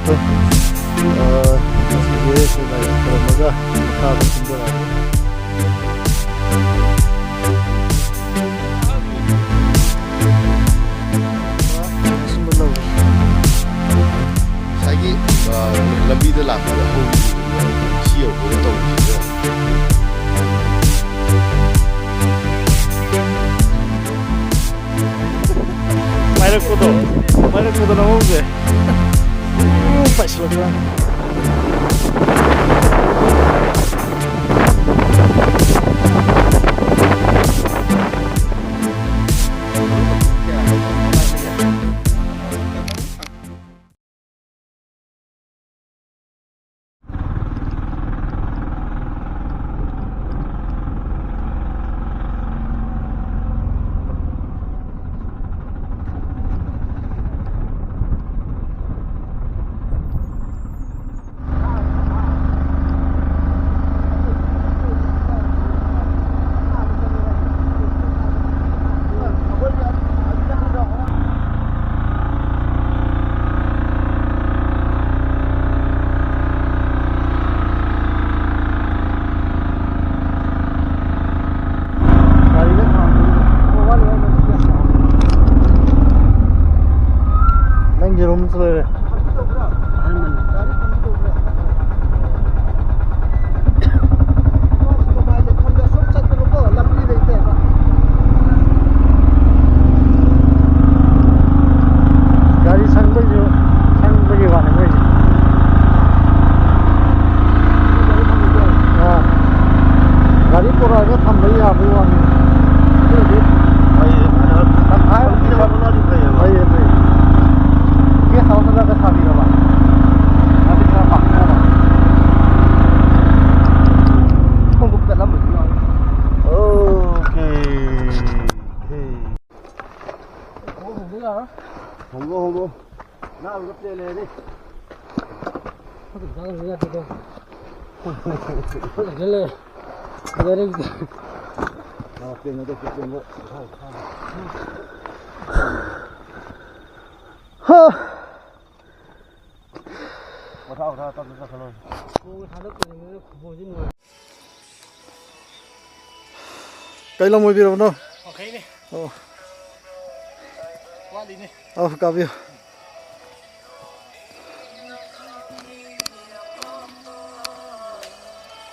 ꯂꯩꯔꯦꯀꯣ ꯉꯁꯤꯁꯦ ꯑꯩꯈꯣꯏꯅ ꯇꯧꯔꯝꯃꯒ ꯃꯈꯥꯗ ꯀꯨꯝꯊꯔꯛꯑꯅꯤ ꯉꯁꯥꯏꯒꯤ ꯂꯝꯕꯤꯗ ꯂꯥꯛꯄꯗ ꯍꯧꯈꯤꯕ ꯁꯤ ꯌꯧꯕꯗ ꯇꯧꯔꯤꯁꯤꯒ 마이럭보다 넘어오게 빠시러져 롬스를 가리 상백이 가는 거지. 가리 보라가 탐백이 하고 가는 홍보 나 이거 떼내니 Cây lông mùi bì đâu đâu? Ok nè. Qua đi nè. Cà bì.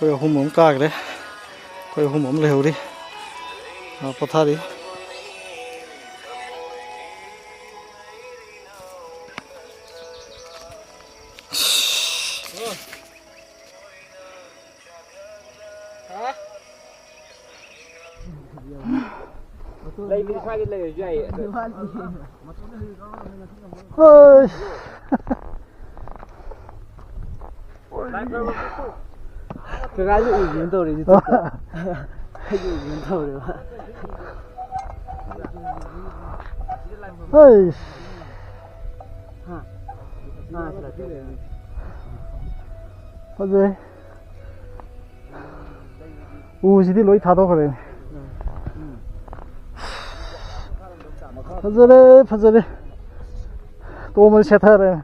Coi hôm mắm ca cái đấy. Coi hôm mắm lèo đi. Bắt thả đi. Đây mình khai cái lề dày. Ôi. Cái gái dụ biến tàu đấy chứ. Dụ biến tàu đấy mà. Ôi. 어제 우시디 로이 타도 그래. 퍼져래 똥을 세타래.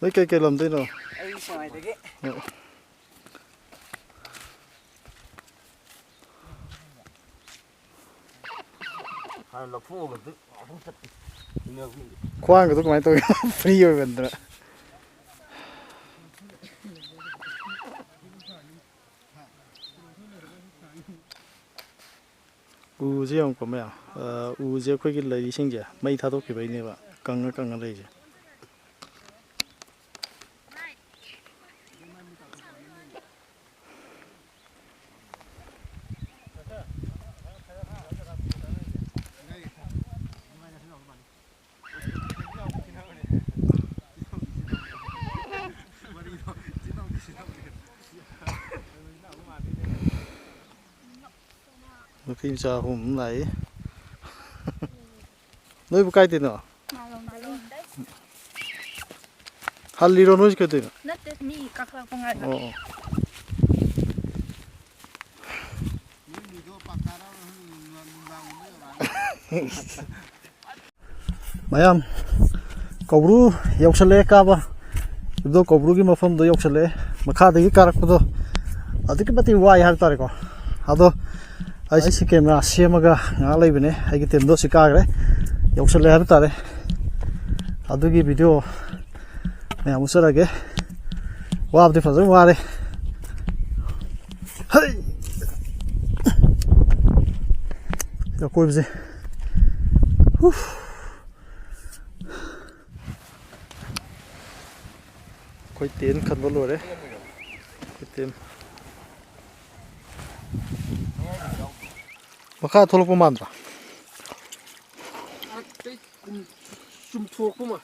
Lấy cây làm thế nào? khoan của tôi máy tôi free rồi vẫn được. 우지 형 거면 우지 거기 레디 생제 mấy 타도 그 베이네 봐 강강 레지. phim sao hôm nay nói một cái gì nữa 할리로 놓으시게 되나? 나 때문에 깎아 봉알. ꯃꯌꯥꯝ ꯀꯧꯕ꯭ꯔꯨ ꯌꯧꯁꯜꯂꯛꯑꯦ ꯀꯥꯕ ꯑꯗꯣ ꯀꯧꯕ꯭ꯔꯨꯒꯤ ꯃꯐꯝꯗꯣ ꯌꯧꯁꯜꯂꯛꯑꯦ ꯃꯈꯥꯗꯒꯤ ꯀꯥꯔꯛꯄꯗꯣ ꯑꯗꯨꯛꯀꯤ ꯃꯇꯤꯛ ꯋꯥꯏ ꯍꯥꯏꯕ ꯇꯥꯔꯦꯀꯣ ꯑꯗꯣ ꯑꯩꯁꯤ ꯀꯦꯃꯦꯔꯥ ꯁꯦꯝꯃꯒ ꯉꯥꯏꯍꯥꯛ ꯂꯩꯕꯅꯦ ꯑꯩꯒꯤ ꯇꯤꯝꯗꯣ ꯁꯤ ꯀꯥꯈ꯭ꯔꯦ ꯌꯧꯁꯜꯂꯦ ꯍꯥꯏꯕ ꯇꯥꯔꯦ ꯑꯗꯨꯒꯤ ꯚꯤꯗꯤꯑꯣ ꯃꯌꯥꯝ ꯎꯠꯆꯔꯒꯦ ꯋꯥꯕꯗꯤ ꯐꯖꯅ ꯋꯥꯔꯦ ꯍꯩ ꯑꯀꯣꯏꯕꯁꯦ ꯑꯩꯈꯣꯏ ꯇꯦꯟ ꯈꯟꯕ ꯂꯣꯏꯔꯦ ꯇꯦꯟ ꯃꯈꯥ ꯊꯣꯛꯂꯛꯄ ꯃꯥꯟꯗ꯭ꯔꯥ ꯆꯨꯝꯊꯣꯛꯄ ꯑꯃ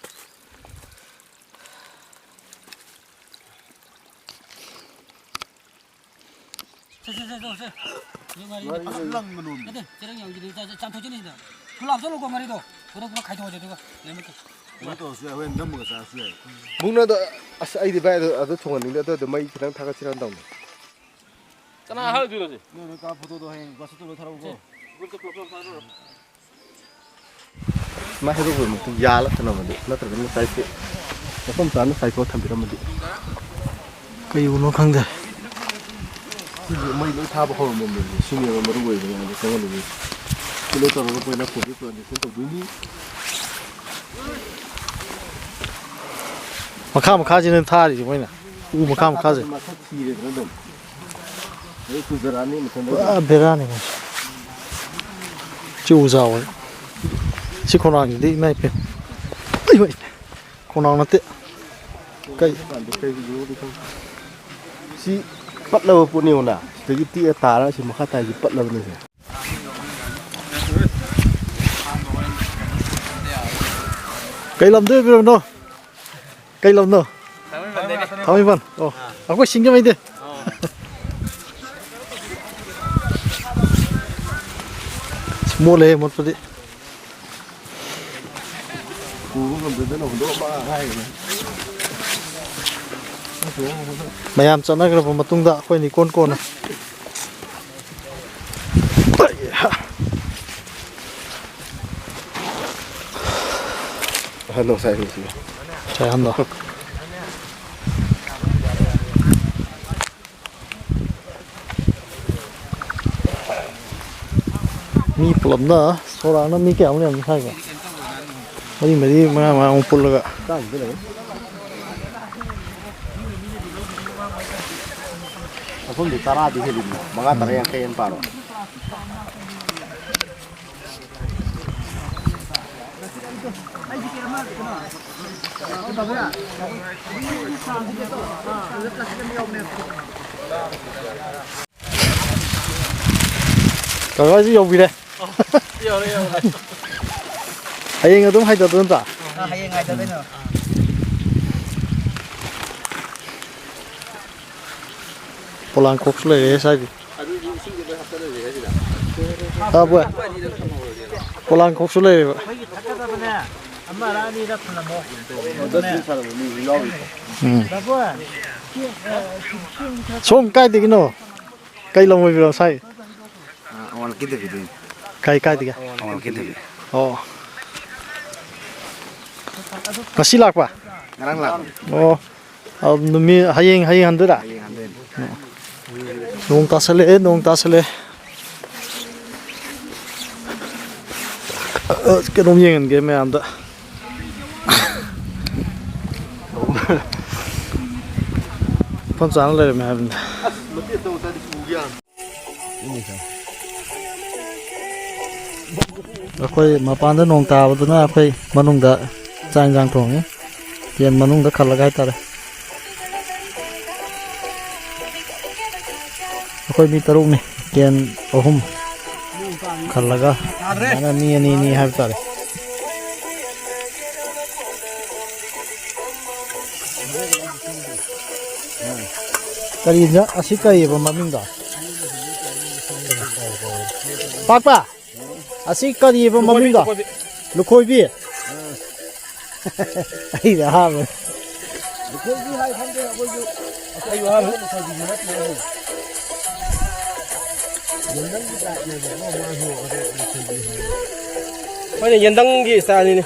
ꯃꯨꯛꯅꯗ ꯑꯁ ꯑꯩꯗꯤ ꯚꯥꯏ ꯑꯗꯨ ꯊꯣꯡꯍꯟꯅꯤꯡꯗꯦ ꯑꯗꯨꯗ ꯃꯩ ꯈꯤꯇꯪ ꯊꯥꯒꯠꯁꯤꯔꯅ ꯇꯧꯅꯤ ꯀꯅꯥ ꯍꯥꯏꯔꯗꯣꯏꯅꯣ ꯅꯣꯏ ꯀꯥ ꯐꯣꯇꯣꯗꯣ ꯍꯌꯦꯡ ꯋꯥꯆꯞꯇ ꯊꯥꯔꯛꯎꯀꯣ ꯁꯨꯃꯥꯏꯅ ꯍꯩꯗꯣꯛꯄ ꯃꯇꯨꯡ ꯌꯥꯜꯂ ꯊꯅꯝꯃꯗꯤ ꯅꯠꯇ꯭ꯔꯒꯅ ꯁꯥꯏꯠꯁꯦ ꯃꯐꯝ ꯆꯥꯅ ꯁꯥꯏꯠꯇꯣ ꯊꯝꯕꯤꯔꯝꯃꯗꯤ ꯀꯩꯕꯨꯅꯣ ꯈꯪꯗꯦ ꯁꯤꯁꯦ ꯃꯩ ꯂꯣꯏ ꯊꯥꯕ ꯍꯧꯔꯝꯃꯕꯅꯤ ꯁꯤꯅꯦꯕ ꯃꯔꯨ ꯑꯣꯏꯕ ꯉꯥꯏꯗ ꯆꯪꯍꯜꯂꯨꯕꯤ ꯀꯤꯂꯣ ꯇꯧꯔꯒ ꯑꯩꯈꯣꯏꯅ ꯐꯣꯇꯣ ꯇ꯭ꯔꯥꯟꯖꯦꯛꯁꯟ ꯇꯧꯗꯣꯏꯅꯤ ꯃꯈꯥꯁꯤꯅ ꯊꯥꯔꯤꯁꯦ ꯃꯣꯏꯅ ꯎ ꯃꯈꯥꯁꯦ ꯃꯊꯛ ꯊꯤꯔꯦꯗꯅ ꯑꯗꯨꯝ ꯑꯗꯩ ꯄꯨꯖꯔꯛꯑꯅꯤ ꯃꯊꯟꯗ ꯄꯨꯔꯥ ꯕꯦꯔꯥꯅꯤ ꯆꯤꯎ ꯆꯥꯎꯋꯦ ꯁꯤ ꯈꯣꯡꯅꯥꯡꯁꯤꯗꯤ ꯏꯃꯥ ꯏꯄꯦꯝ ꯈꯣꯡꯅꯥꯡ ꯅꯠꯇꯦ ꯁꯤ ꯄꯠꯂꯕ ꯄꯣꯠꯅꯤ ꯌꯦꯡꯉꯨꯅ ꯁꯤꯗꯒꯤ ꯇꯦꯛꯑ ꯇꯥꯔꯒ ꯁꯤ ꯃꯈꯥ ꯇꯥꯏꯁꯤ ꯄꯠꯂꯕꯅꯤ ꯁꯦ ꯀꯩ ꯂꯝꯗ ꯑꯣꯏꯕꯤꯔꯕꯅꯣ ꯀꯩ ꯂꯝꯅꯣ ꯊꯥꯡꯃꯩꯕꯟ ꯑꯣ ꯑꯩꯈꯣꯏ ꯁꯤꯡꯖꯃꯩꯗꯤ ꯃꯣꯠꯂꯦ ꯃꯣꯠꯄꯗꯤ ꯄꯨꯕ ꯉꯝꯗꯗꯅ ꯍꯨꯟꯗꯣꯛꯑꯝꯕ ꯍꯥꯏꯒꯅꯤ ꯃꯌꯥꯝ ꯆꯠꯅꯈ꯭ꯔꯕ ꯃꯇꯨꯡꯗ ꯑꯩꯈꯣꯏꯅ ꯏꯀꯣꯟ ꯀꯣꯟꯅ ꯍꯜꯂꯣ ꯁꯥꯏꯁꯤ ꯆꯥꯏꯍꯟꯗꯣ ꯃꯤ ꯄꯨꯂꯞꯅ ꯁꯣꯔꯥꯛꯅ ꯃꯤ ꯀꯌꯥꯃꯨꯛ ꯂꯩꯔꯝꯅꯤ ꯍꯥꯏꯕ ꯃꯔꯤ ꯃꯉꯥꯃꯨꯛ ꯄꯨꯜꯂꯒ ꯃꯐꯝꯗꯤ 10ꯗꯤ ꯍꯦꯜꯂꯤꯕꯅꯤ 5 10 50 ꯍꯦꯟ ꯄꯥꯔꯣ ꯀꯀꯥꯁꯤ ꯌꯧꯕꯤꯔꯦ ꯍꯌꯦꯡ ꯑꯗꯨꯝ ꯍꯥꯏꯊꯗꯣꯏ ꯅꯠꯇ꯭ꯔꯥ ꯍꯌꯦꯡ ꯍꯥꯏꯊꯗꯣꯏꯅꯣ ꯄꯣꯂꯥꯡꯈꯣꯛꯁꯨ ꯂꯩꯔꯦ ꯁ꯭ꯋꯥꯏꯗꯤ ꯕꯣꯏ ꯄꯣꯂꯥꯡꯈꯣꯛꯁꯨ ꯂꯩꯔꯦꯕ ꯑꯃꯔ ꯑꯅꯤꯔ ꯊꯝꯂꯝꯃꯣ ꯁꯣꯝ ꯀꯥꯏꯗꯒꯤꯅꯣ ꯀꯩ ꯂꯝ ꯑꯣꯏꯕꯤꯔꯣ ꯁꯥꯏ ꯀꯥꯏꯗꯒꯤ ꯑꯣ ꯉꯁꯤ ꯂꯥꯛꯄ ꯉꯔꯥꯡ ꯂꯥꯛꯄ ꯑꯣ ꯅꯨꯃꯤꯠ ꯍꯌꯦꯡ ꯍꯟꯗꯣꯏꯔꯥ ꯅꯣꯡ ꯇꯥꯁꯜꯂꯛꯑꯦ ꯀꯩꯅꯣꯝ ꯌꯦꯡꯍꯟꯒꯦ ꯃꯌꯥꯝꯗ ꯃꯐꯝ ꯆꯥꯅ ꯂꯩꯔꯝꯃꯦ ꯍꯥꯏꯕꯅꯤ ꯑꯩꯈꯣই ꯃꯄꯥꯟꯗ ꯅꯣꯡ ꯇꯥꯕꯗꯨꯅ ꯑꯩꯈꯣই ꯃꯅꯨꯡꯗ ꯆꯥꯛ ꯏꯟꯁꯥꯡ ꯊꯣꯡꯉꯤ ꯌꯦꯟ ꯃꯅꯨꯡꯗ ꯈꯜꯂꯒ ꯍꯥꯏꯇꯥꯔꯦ ꯑꯩꯈꯣꯏ ꯃꯤ 3ꯅꯤ ꯌꯦꯟ 3 ꯈꯜꯂꯒ ꯑꯗꯨꯃꯥꯏꯅ ꯃꯤ 2 ꯍꯥꯏꯕ ꯇꯥꯔꯦ ꯀꯔꯤꯅ ꯑꯁꯤ ꯀꯔꯤꯕ ꯃꯃꯤꯡꯗꯣ ꯄꯥꯛꯄ ꯑꯁꯤ ꯀꯔꯤꯕ ꯃꯃꯤꯡꯗꯣ ꯂꯨꯈꯣꯏꯕꯤ ꯑꯩꯅ ꯑꯍꯥꯟꯕ ꯂꯨꯈꯣꯏꯕꯤ ꯍꯥꯏ ꯈꯪꯗꯦ ꯑꯩꯈꯣꯏꯁꯨ ꯑꯩꯁꯨ ꯑꯍꯥꯟꯕ ꯂꯨꯈꯣꯏꯕꯤꯗꯤ ꯅꯠꯇꯦ ꯌꯦꯟꯗꯪꯒꯤ ꯇꯥꯏꯞꯅꯦꯕ ꯃꯥꯁꯨ ꯑꯗꯣ ꯂꯨꯈꯣꯏꯕꯤ Ini yendang style ini.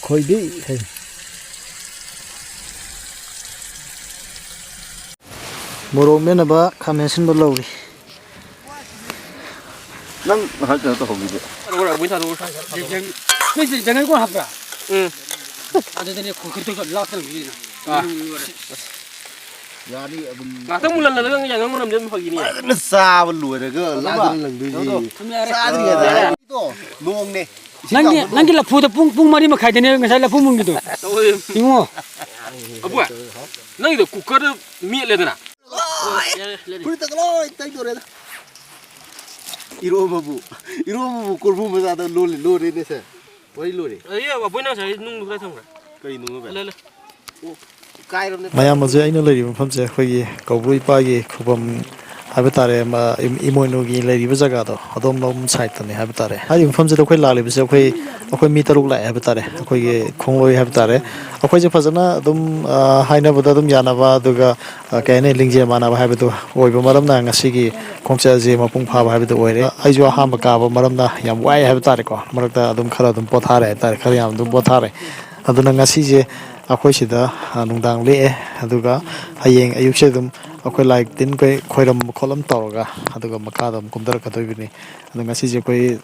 Khoidi hay morok mena ba khamesin ba lawri nang hal ta hobi de Orang bukan tahu. Ini jangan kau apa? Hmm. Ada tadi kita latar begini. yani abun Nggak tahu mulan lalang yang ngomong dia mau begini. na sa ba lu de ga la lang du ji sa di ga to nong ne Nanti lah foto pung mari makai dene ngasai lah pung gitu. Tahu. Ingo. Apa? Nang itu cooker mie le na. puri ta lo tai do re iro babu korbu ma da lo re ne sa wai lo re Iya, apa pun saya nung nung tahu. kai nu ba Le le. kai ro ne mayam ma je aina lari mafam je khoi kawru ipa gi khubam haba tare ma imoino gi lari ba jaga do adom lom site ne haba tare hari mafam je khoi lali bise khoi mi taruk lai haba tare khoi gi khongloi haba tare khoi je fazana adom haina bada adom yana ba duga kaine lingje mana ba haba do oi ba maram na ngasi gi khongcha je mapung pha ba haba do oi re ai jo ha ma ka ba maram na yam wai haba tare ko marakta adom khara adom pothare tare khara yam adom pothare aduna ngasi je akhoi sida nungdang le aduga hayeng ayuk se dum akhoi like tin koi khoiram kholam tawga aduga makadam kumdar kadoi adu ngasi je koi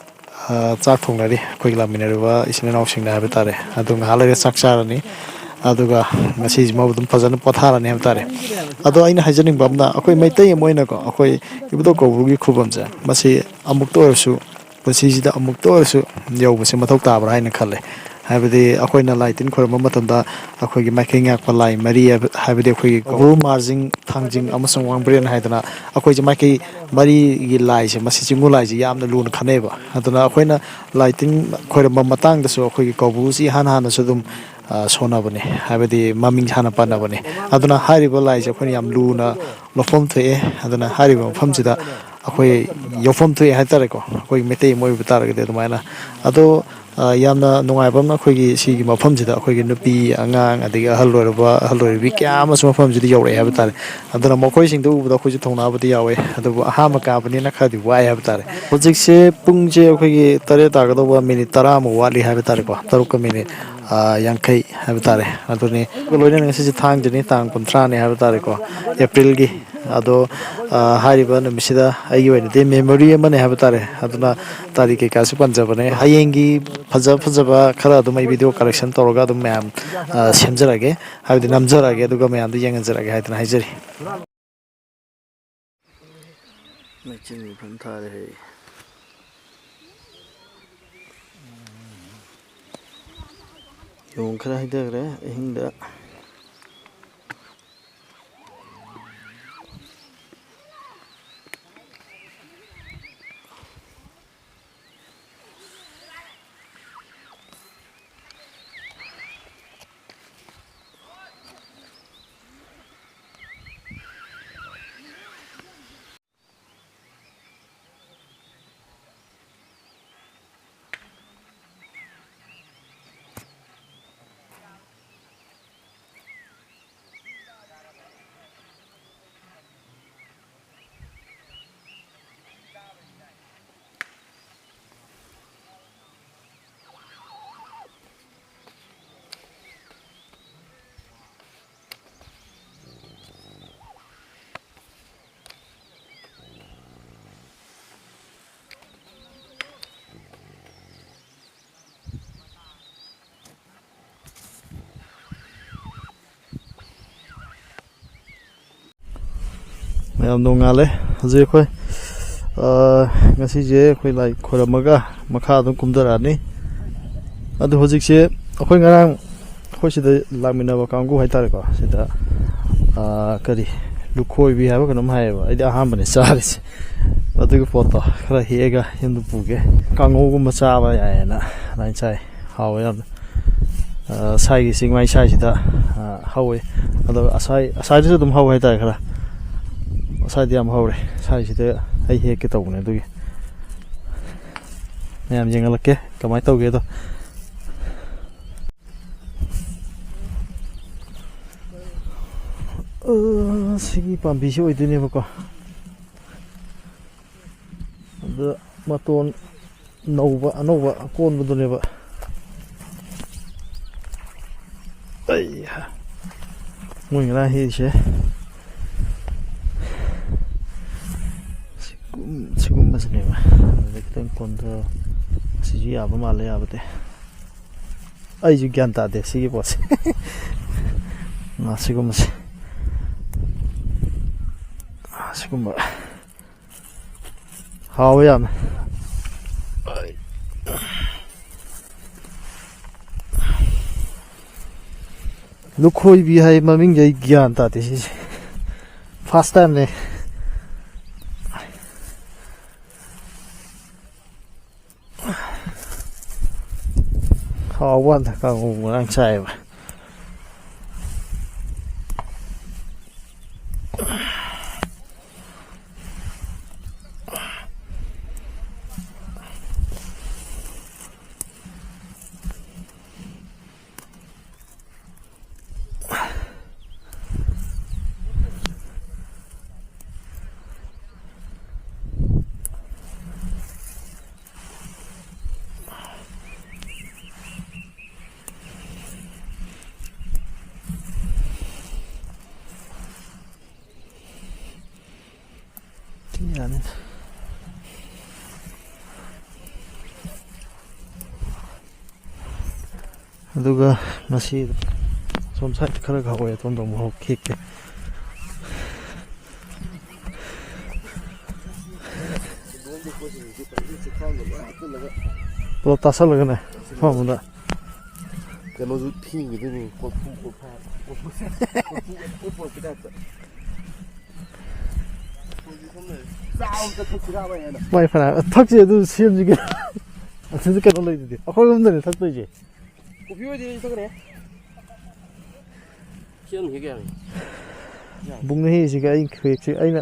chak thongnari koi laminarwa isina nawsing na habe tare adunga halare chakcharani aduga ngasi ma dum fazana potharani habe tare adu aina hajaning bamna akhoi maitai moina ko akhoi ibdo ko bugi khubamja masi amuk to orsu pasi sida amuk to orsu yau base mathau tabra haina khalle हाबदे अखोइना लाइटिन खोरम मतमदा अखोइगी माइकिंग याक पलाई मरी हाबदे अखोइगी गु मार्जिंग थांजिंग अमसंग वांग्ब्रेन हाइदना अखोइजी माइकि मरी गी लाइसे मसि चिंगु लाइसे यामना लुन खनेबा अदुना अखोइना लाइटिन खोरम मतंग दसो अखोइगी कबुसी हान हान सदुम सोनाबने हाबदे ममिंग हाना पानाबने अदुना हारिबो लाइसे अखोइनी याम लुना लफम थए अदुना हारिबो फमसिदा अखोइ यफम थए हाइतारेको अखोइ मेते मोय बतारगदे दुमाइना अदो यामना नुंगाइबम अखोइगी सिगी मफमसिदा अखोइगी नुपी अंगांग अदिगा हलरोइबी क्याम सम मफमसिदा यौरे हाब तारे अदुना मखोइ सिंगदु उबदा अखोइजु थौनाबदि यावे अदुबु अहामा काबनिना खादि वाइ हाब तारे होजिकसे पुंगजे अखोइगी तरे तागदोबा मिनिट 10 मु वाली हाब तारे को तरुक मिनिट यांखै हाब तारे अदुनि लोइना ngasi thang jini tang 15 ne हाब तारे को अप्रैल गी अदो हारिबा नमिसिदा आइगी वैन दे मेमोरी मने हाब तारे अदुना तारिख के कासु पंजाबने हायेंगी फजबा खरा दु मै वीडियो कलेक्शन तोरगा दु मैम सेमजरागे हाबदि नामजरागे दुगा मैम दु यंगजरागे हाइतना हाइजरी मैचिंग फन थारे है yung khara hidagre hingda mayam nongale je khoi ngasi je khoi lai khoramaga makha dum kumdarani adu hojikse akhoi ngarang khoi sida lamina ba kanggu haitare ko sida kari lukhoi bi haba kanam haiba ida aham bane saris adu photo khara hega hindu puge kangu gu macha ba yaena nai chai haw yam sai gi singmai sai sida hawe adu asai de dum haw haitare khara side याम हौरे साइसिदे आई हे के तौने दुगी ma'am जेंगलके कमाय तौगे दो सिगी पाम्बी से ओइदने बको अद ꯃꯇꯣꯟ ꯅꯧꯕ ꯑꯅꯧꯕ ꯀꯣꯟꯕꯗꯨꯅꯦꯕ ꯑꯩ ꯃꯣꯏ ꯉꯔꯥꯡ ꯍꯦꯛꯏꯁꯦ ꯁꯤꯒꯨꯝꯕꯁꯤꯅꯦꯕ ꯑꯗꯨꯗ ꯈꯤꯇꯪ ꯀꯣꯟꯊ ꯁꯤꯁꯨ ꯌꯥꯕ ꯃꯥꯜꯂꯦ ꯌꯥꯕꯗꯤ ꯑꯩꯁꯨ ꯒ꯭ꯌꯥꯟ ꯇꯥꯗꯦ ꯁꯤꯒꯤ ꯄꯣꯠꯁꯦ ꯁꯤꯒꯨꯝꯕꯁꯦ ꯁꯤꯒꯨꯝꯕ ꯍꯥꯎꯋꯦ ꯌꯥꯝꯅ ꯂꯨꯈꯣꯏꯕꯤ ꯍꯥꯏ ꯃꯃꯤꯡꯁꯦ ꯑꯩ ꯒ꯭ꯌꯥꯟ ꯇꯥꯗꯦ ꯁꯤꯁꯦ ꯐꯥꯔꯁ ꯇꯥꯏꯝꯅꯦ ꯍꯥꯎꯕ ꯀꯥꯟꯗ ꯀꯥꯡꯉꯧ ꯉꯔꯥꯡ ꯆꯥꯏꯌꯦꯕ Yani. ꯑꯗꯨꯒ ꯉꯁꯤ ꯁꯣꯝ ꯁꯥꯏꯠ ꯈꯔ ꯍꯧꯋꯦ ꯑꯗꯣꯝꯗ ꯑꯃꯨꯛ ꯍꯧ ꯈꯤꯛꯀꯦ ꯄꯨꯂꯞ ꯇꯥꯁꯜꯂꯒꯅꯦ ꯐꯝꯕꯗ ꯀꯩꯅꯣꯁꯨ ꯊꯤꯡꯈꯤꯗꯣꯏꯅꯤ ꯀꯣꯔꯐꯨ ꯃꯥꯏ ꯐꯅ ꯊꯛꯁꯦ ꯑꯗꯨ ꯁꯦꯝꯁꯤꯒꯦ ꯑꯗꯨꯗꯤ ꯀꯩꯅꯣ ꯂꯩꯗꯨꯗꯤ ꯑꯩꯈꯣꯏꯔꯣꯝꯗꯅꯦ ꯊꯛꯇꯣꯏꯁꯦ ꯀꯣꯐꯤ ꯑꯣꯏꯗꯤ ꯊꯛꯀꯅꯤ ꯁꯦꯝ ꯍꯦꯛ ꯌꯥꯔꯦ ꯕꯨꯡꯅ ꯍꯦꯛꯏꯁꯤꯒ ꯑꯩꯅ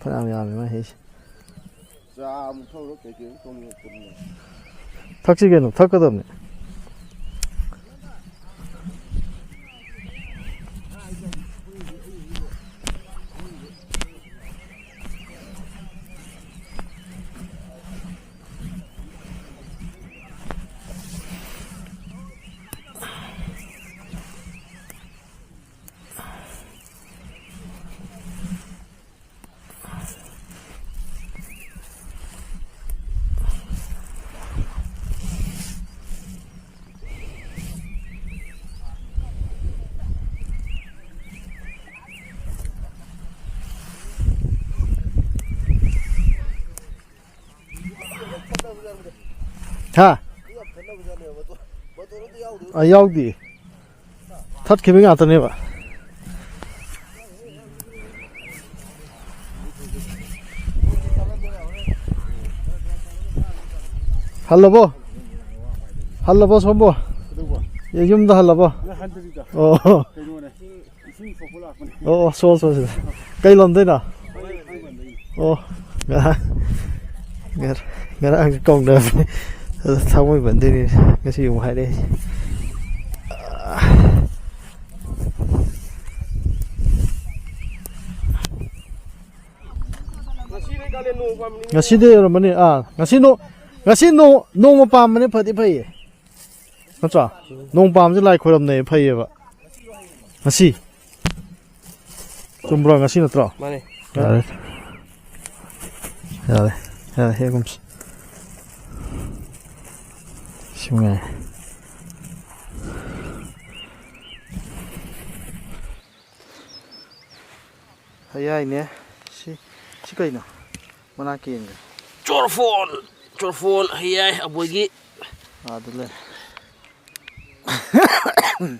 ꯐꯅꯌꯥꯝ ꯌꯥꯝꯃꯦ ꯃꯥ ꯍꯦꯛꯏꯁꯦ ꯆꯥ ꯑꯃꯨꯛ ꯊꯧꯔ ꯀꯩꯀꯩ ꯑꯃꯨꯛ ꯇꯧꯅꯤ ꯊꯛꯁꯤ ꯀꯩꯅꯣ ꯊꯛꯀꯗꯕꯅꯤ ꯍꯥ ꯌꯥꯎꯗꯦ ꯊꯠꯈꯤꯕ ꯉꯥꯛꯇꯅꯦꯕ hallabo sombo yumda hallabo oh so kai lomdena oh ngara ang kong da thawoi bande ni ngasi yung hai dei ngasi de ramani ngasi no ma pam mane phadi phai natcha nong pam je lai khoram nei phai ba ngasi chumbra ngasi natra mane yare here comes simngay hayai ne si kai na mana kin ga chorfon hayai abogi adule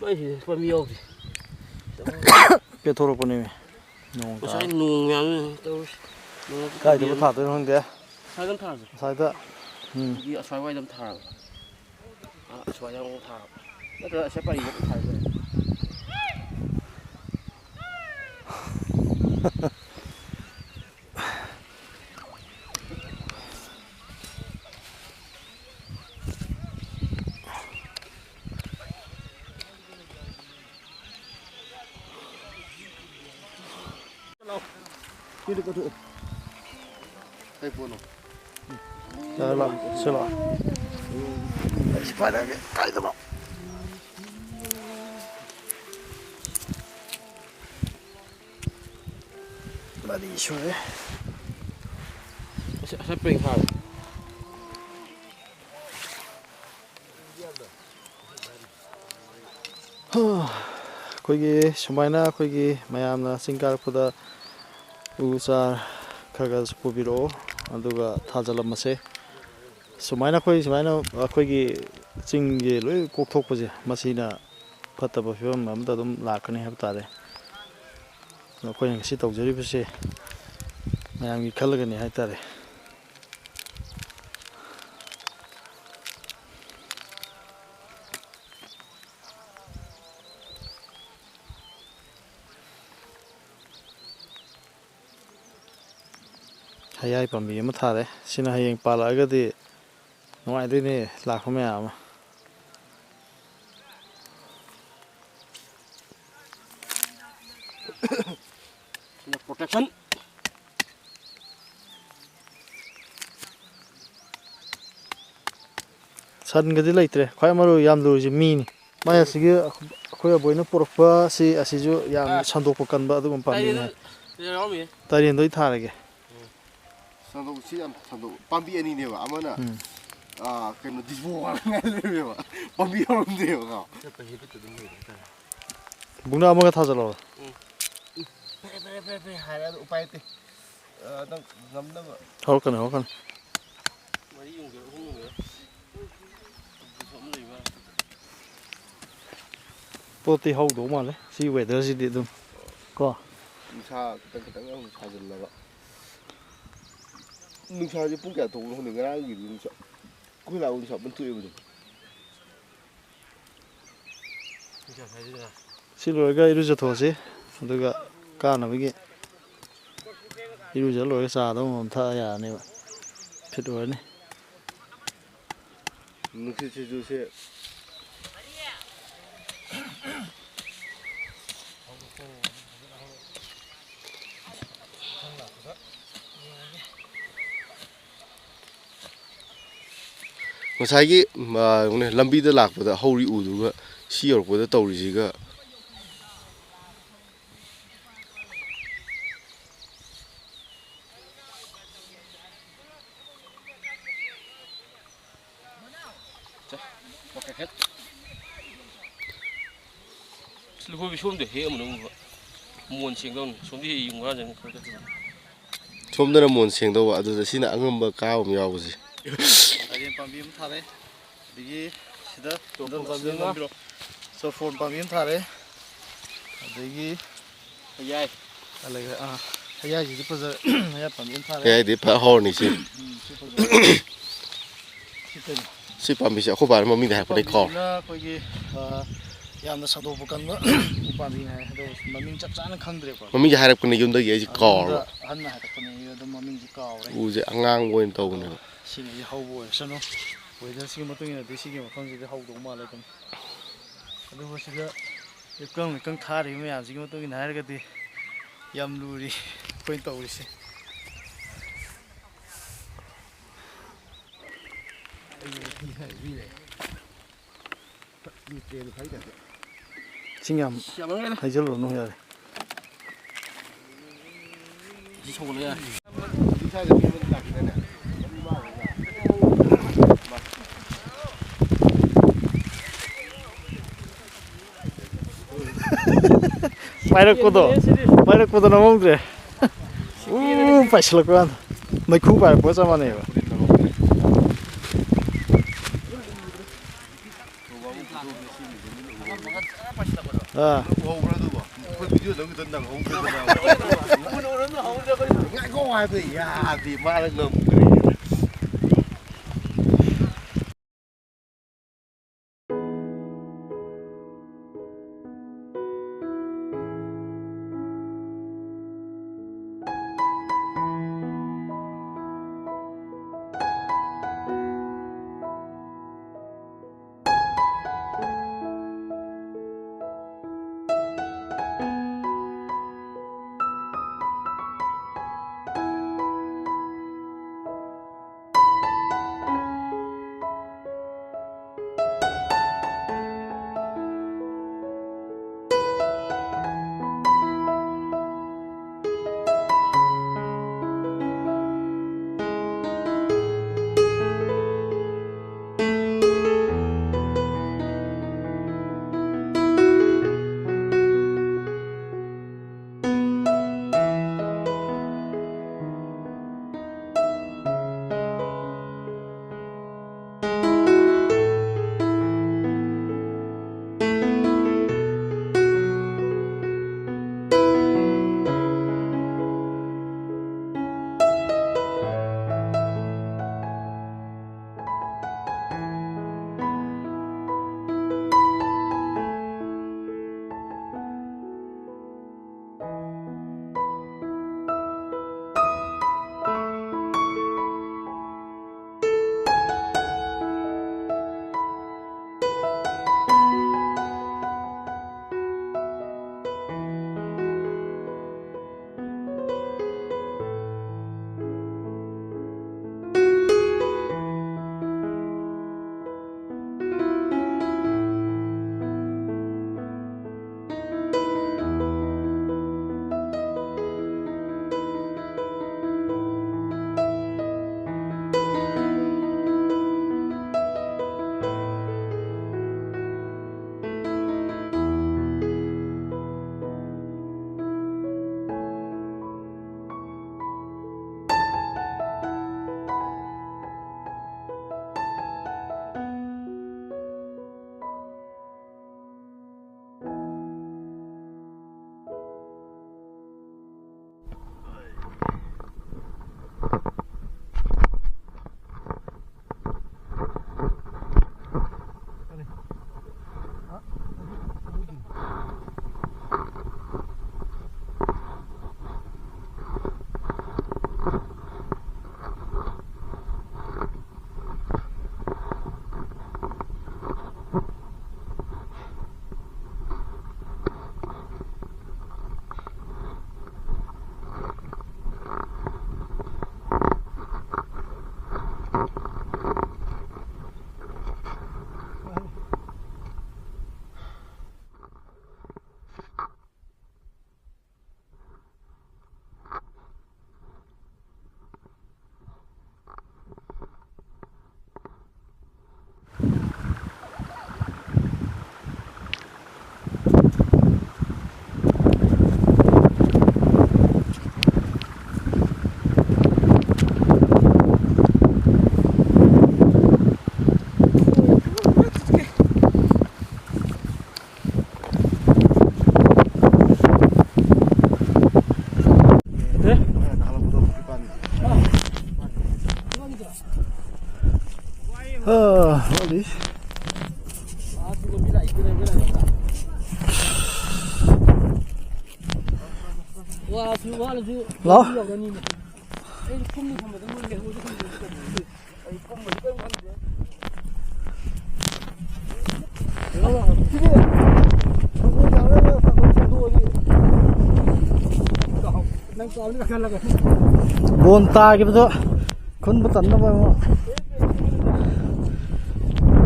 bai pami yogi pe thoro pone nong ka sai nung yang to kai de tha de hong de sai dam thar sai da yi aswai wai dam thar aswai yang thar da sai pai ga thar Kiri ko to. Ay puno. Là c'est là. C'est pas là cái đó. Là đi xuống đấy. Sẽ bình thản. ꯑꯩꯈꯣꯏꯒꯤ ꯁꯨꯃꯥꯏꯅ ꯑꯩꯈꯣꯏꯒꯤ ꯃꯌꯥꯝꯅ ꯆꯤꯡ ꯀꯥꯔꯛꯄꯗ ꯎ ꯆꯥꯔ ꯈꯔ ꯄꯨꯕꯤꯔꯛꯑꯣ ꯑꯗꯨꯒ ꯊꯥꯖꯤꯜꯂꯝꯃꯁꯦ ꯁꯨꯃꯥꯏꯅ ꯑꯩꯈꯣꯏꯒꯤ ꯆꯤꯡꯁꯦ ꯂꯣꯏ ꯀꯣꯛꯊꯣꯛꯄꯁꯦ ꯃꯁꯤꯅ ꯐꯠꯇꯕ ꯐꯤꯕꯝ ꯑꯃꯗ ꯑꯗꯨꯝ ꯂꯥꯛꯀꯅꯤ ꯍꯥꯏꯕ ꯇꯥꯔꯦ ꯑꯩꯈꯣꯏꯅ ꯉꯁꯤ ꯇꯧꯖꯔꯤꯕꯁꯦ ꯃꯌꯥꯝꯒꯤ ꯈꯜꯂꯒꯅꯤ ꯍꯥꯏꯇꯥꯔꯦ ꯍꯩꯌꯥꯏ ꯄꯥꯝꯕꯤ ꯑꯃ ꯊꯥꯔꯦ ꯁꯤꯅ ꯍꯌꯦꯡ ꯄꯥꯜꯂꯛꯑꯒꯗꯤ ꯅꯨꯡꯉꯥꯏꯗꯣꯏꯅꯦ ꯂꯥꯛꯄ ꯃꯌꯥꯝ ꯑꯃ Protection. ꯁꯟꯒꯗꯤ ꯂꯩꯇ꯭ꯔꯦ ꯈ꯭ꯋꯥꯏ ꯃꯔꯨ ꯌꯥꯝ ꯂꯨꯔꯤꯁꯦ ꯃꯤꯅꯤ ꯃꯥꯏ ꯑꯁꯤꯒꯤ ꯑꯩꯈꯣꯏ ꯑꯕꯣꯏꯅ ꯄꯨꯔꯛꯄ ꯑꯁꯤꯁꯨ ꯌꯥꯝ ꯁꯟꯗꯣꯛꯄ ꯀꯟꯕ ꯑꯗꯨꯒꯨꯝꯕ ꯄꯥꯝꯕꯤꯅꯤ ꯍꯥꯏ ꯇꯔꯦꯟꯗꯣ ꯊꯥꯔꯒꯦ ꯁꯟꯗꯣꯛꯁꯤ ꯌꯥꯝ ꯁꯟꯗꯣꯛ ꯄꯥꯝꯕꯤ ꯑꯅꯤꯅꯦꯕ ꯑꯃꯅ ꯀꯩꯅꯣ ꯗꯤꯁꯄꯣ ꯋꯥꯡꯉꯥꯏ ꯂꯩꯔꯦꯕ ꯄꯥꯝꯕꯤ ꯌꯥꯎꯔꯝꯗꯦꯕ ꯕꯨꯡꯅ ꯑꯃꯒ ꯊꯥꯖꯜꯂꯛꯑꯣ ꯐꯔꯦ ꯍꯥꯏꯔ ꯎꯄꯥꯏ ꯂꯩꯇꯦ ꯅꯪ ꯉꯝꯅꯕ ꯍꯧꯔꯛꯀꯅꯤ ꯄꯣꯠꯇꯤ ꯍꯧꯗꯧ ꯃꯥꯜꯂꯦ ꯁꯤ ꯋꯦꯗꯔꯁꯤꯗꯤ ꯑꯗꯨꯝ ꯀꯣ ꯅꯨꯡꯁꯥ ꯈꯤꯇꯪ ꯑꯃꯨꯛ ꯁꯥꯖꯤꯜꯂꯒ ꯅꯨꯡꯁꯥꯁꯦ ꯄꯨꯡ ꯀꯌꯥ ꯊꯣꯛꯄꯅꯣ ꯈꯪꯗꯦ ꯉꯔꯥꯡꯒꯤꯗꯤ ꯅꯨꯡꯁꯥ ꯑꯩꯈꯣꯏ ꯂꯥꯛꯄ ꯅꯨꯡꯁꯥ ꯄꯨꯟ ꯊꯣꯛꯑꯦꯕ ꯑꯗꯨꯝ ꯁꯤ ꯂꯣꯏꯔꯒ ꯏꯔꯨꯖꯊꯣꯛꯑꯁꯤ ꯑꯗꯨꯒ ꯀꯥꯅꯕꯒꯤ ꯏꯔꯨꯖ ꯂꯣꯏꯔꯒ ꯆꯥꯗ ꯑꯃꯃꯝ ꯊꯛꯑ ꯌꯥꯔꯅꯦꯕ ꯐꯤꯠ ꯑꯣꯏꯔꯅꯤ ꯅꯨꯡꯁꯤꯠ ꯁꯤꯖꯨꯁꯦ ꯉꯁꯥꯏꯒꯤ ꯂꯝꯕꯤꯗ ꯂꯥꯛꯄꯗ ꯍꯧꯔꯤ ꯎꯗꯨꯒ ꯁꯤ ꯌꯧꯔꯛꯄꯗ ꯇꯧꯔꯤꯁꯤꯒ Lukui somde he amung mon singdon somdi yunga jang khar ꯁꯣꯝꯗꯅ ꯃꯣꯟ ꯁꯦꯡꯗꯧꯕ ꯑꯗꯨꯗ ꯁꯤꯅ ꯑꯉꯝꯕ ꯀꯥꯕ ꯑꯃ ꯌꯥꯎꯕꯁꯦ ꯇꯔꯦꯟ ꯄꯥꯝꯕꯤ ꯑꯃ ꯊꯥꯔꯦ ꯑꯗꯒꯤ ꯁꯤꯗ ꯆꯣꯔꯐꯣꯟ ꯄꯥꯝꯕꯤ ꯑꯃ ꯊꯥꯔꯦ ꯑꯗꯒꯤ Yai. ꯍꯩꯌꯥꯏꯁꯤꯗꯤ ꯐꯖ ꯍꯩꯌꯥꯏ ꯄꯥꯝꯕꯤ ꯑꯃ ꯊꯥꯔꯦ ꯍꯌꯥꯏꯗꯤ ꯐ ꯍꯧꯔꯅꯤ ꯁꯤ ꯁꯤ ꯄꯥꯝꯕꯤꯁꯦ ꯑꯩꯈꯣꯏ ꯕꯥꯅ ꯃꯃꯤꯡꯗ ꯍꯥꯏꯔꯛꯄꯗꯩ ꯀꯥꯎꯔꯦ ꯑꯩꯈꯣꯏꯒꯤ ꯌꯥꯝꯅ ꯁꯟꯗꯣꯛꯄ ꯀꯟꯕ ꯎꯄꯥꯝꯕꯤꯅꯤ ꯍꯥꯏ ꯑꯗꯣ ꯃꯃꯤꯡ ꯆꯞ ꯆꯥꯅ ꯈꯪꯗ꯭ꯔꯦꯀꯣ ꯃꯃꯤꯡꯁꯦ ꯍꯥꯏꯔꯛꯄꯅꯦ ꯌꯨꯝꯗꯒꯤ ꯑꯩꯁꯦ ꯀꯥꯎꯔꯕ ꯑꯍꯟꯅ ꯍꯥꯏꯔꯛꯄꯅꯦ ꯑꯗꯨꯝ ꯃꯃꯤꯡꯁꯦ ꯀꯥꯎꯔꯦ ꯎꯁꯦ ꯑꯉꯥꯡꯕ ꯑꯣꯏꯅ ꯇꯧꯕꯅꯦꯕ ꯁꯤꯅꯗꯤ ꯍꯧꯕ ꯑꯣꯏꯔꯁꯅꯨ ꯋꯦꯗꯔꯁꯤꯒꯤ ꯃꯇꯨꯡ ꯏꯟꯅꯗꯤ ꯁꯤꯒꯤ ꯃꯐꯝꯁꯤꯗꯤ ꯍꯧꯗꯧ ꯃꯥꯜꯂꯦ ꯑꯗꯨꯝ ꯑꯗꯨꯕꯨ ꯁꯤꯗ ꯏꯀꯪ ꯊꯥꯔꯤꯕ ꯃꯌꯥꯝꯁꯤꯒꯤ ꯃꯇꯨꯡ ꯏꯟꯅ ꯍꯥꯏꯔꯒꯗꯤ ꯌꯥꯝ ꯂꯨꯔꯤ ꯑꯩꯈꯣꯏꯅ ꯇꯧꯔꯤꯁꯦ ꯏꯁꯤꯡ ꯌꯥꯝ ꯍꯩꯖꯤꯜꯂꯨꯔꯅꯨ ꯌꯥꯔꯦ ꯄꯥꯏꯔꯛꯄꯗꯣ ꯅꯪꯍꯧꯗ꯭ꯔꯦ ꯄꯥꯏꯁꯤꯜꯂꯛꯄ ꯀꯥꯟꯗ ꯃꯩꯈꯨ ꯄꯥꯏꯔꯛꯄꯒ ꯆꯞ ꯃꯥꯟꯅꯩꯕ ꯎꯍꯧꯕ꯭ꯔꯥ ꯑꯗꯨꯕꯣ ꯑꯩꯈꯣꯏ ꯚꯤꯗꯤꯑꯣ ꯂꯧꯈꯤꯗ ꯅꯪꯍꯧꯗ꯭ꯔꯦꯗꯅ ꯉꯥꯏꯈꯣ ꯍꯥꯏꯕꯗ ꯌꯥꯗꯦ ꯃꯥꯅ ꯉꯝꯈ꯭ꯔꯦ 어디? 와, 지금 하는 지금 나? 에이, 폼이 한번 더 먹는 게 어디 갔는데? 에이, 폼을 빼고 가는데. Buồn tai cái đó con bắt tận nó vào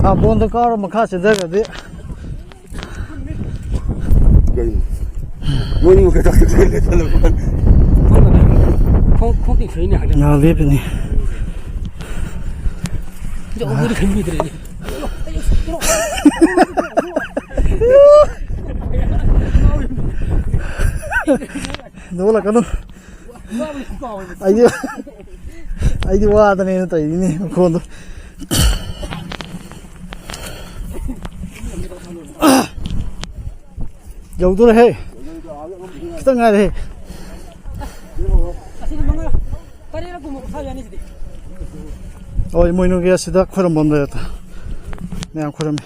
à buồn tôi có mà khác sẽ đây cái gì Gue ini bukan takut saya telepon. không thì thấy nhỉ? nhà liếp này Chỗ người thấy gì đấy? đó là cái nó ai đi qua đây này tại này con thôi dầu tôi đây cái ngay đây ôi mồi nó kia sẽ đã kho럼 bom đấy ta nè kho럼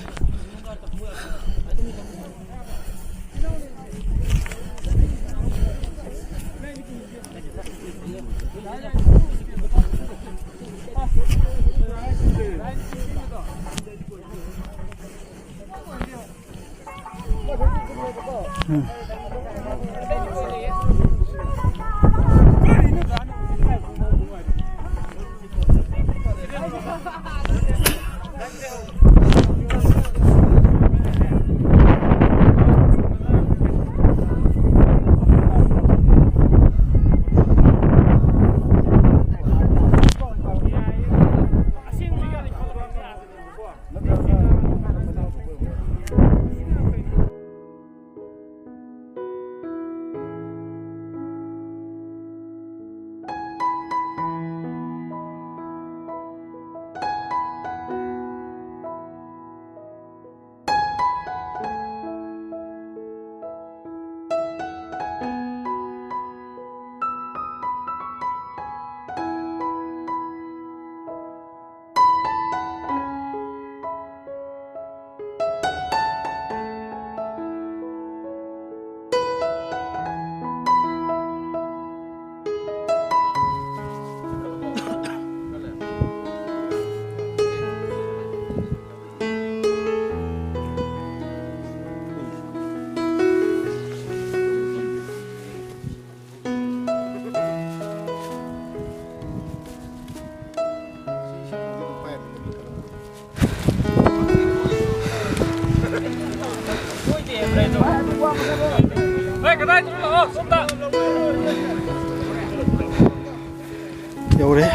dầu đấy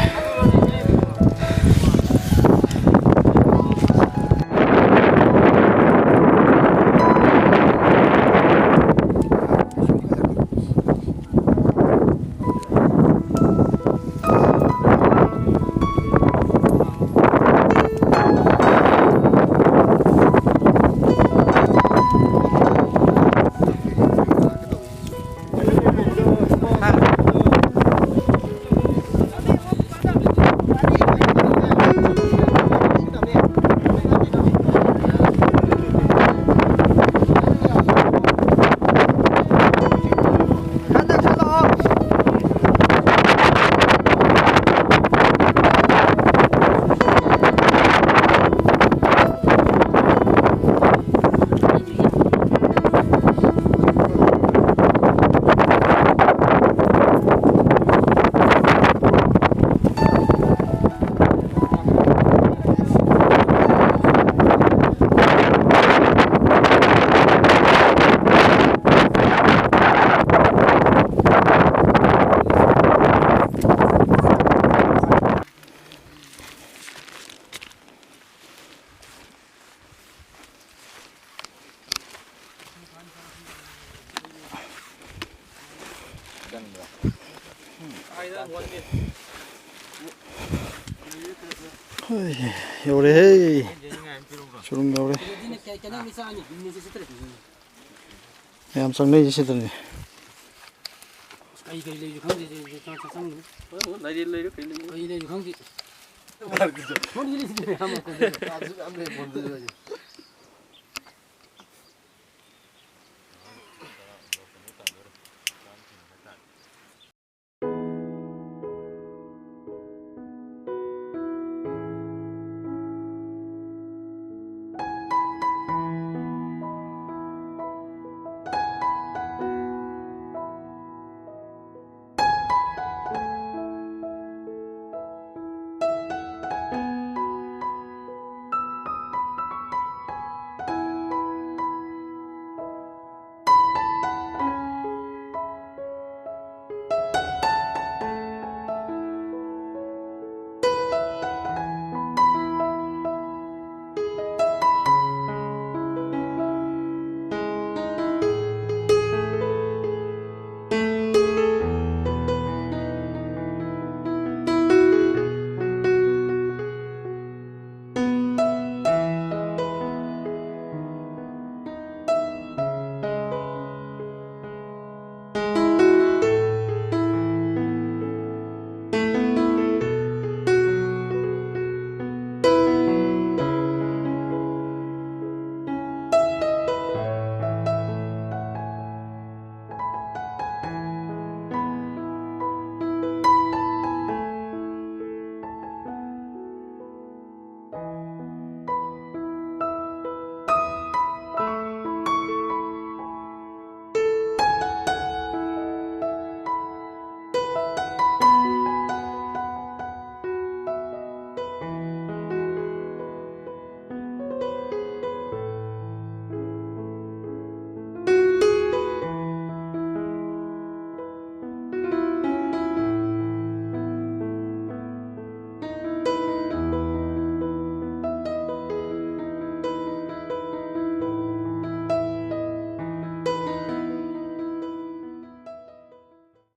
dầu đấy xuống dầu đấy em sang đây sẽ tới Cây cây lấy không gì sang lấy đi lấy được cây lấy lấy không gì 가르쳐. 뭔 일이 있으면 한번 건드려. 아주 안돼 먼저 줘야지.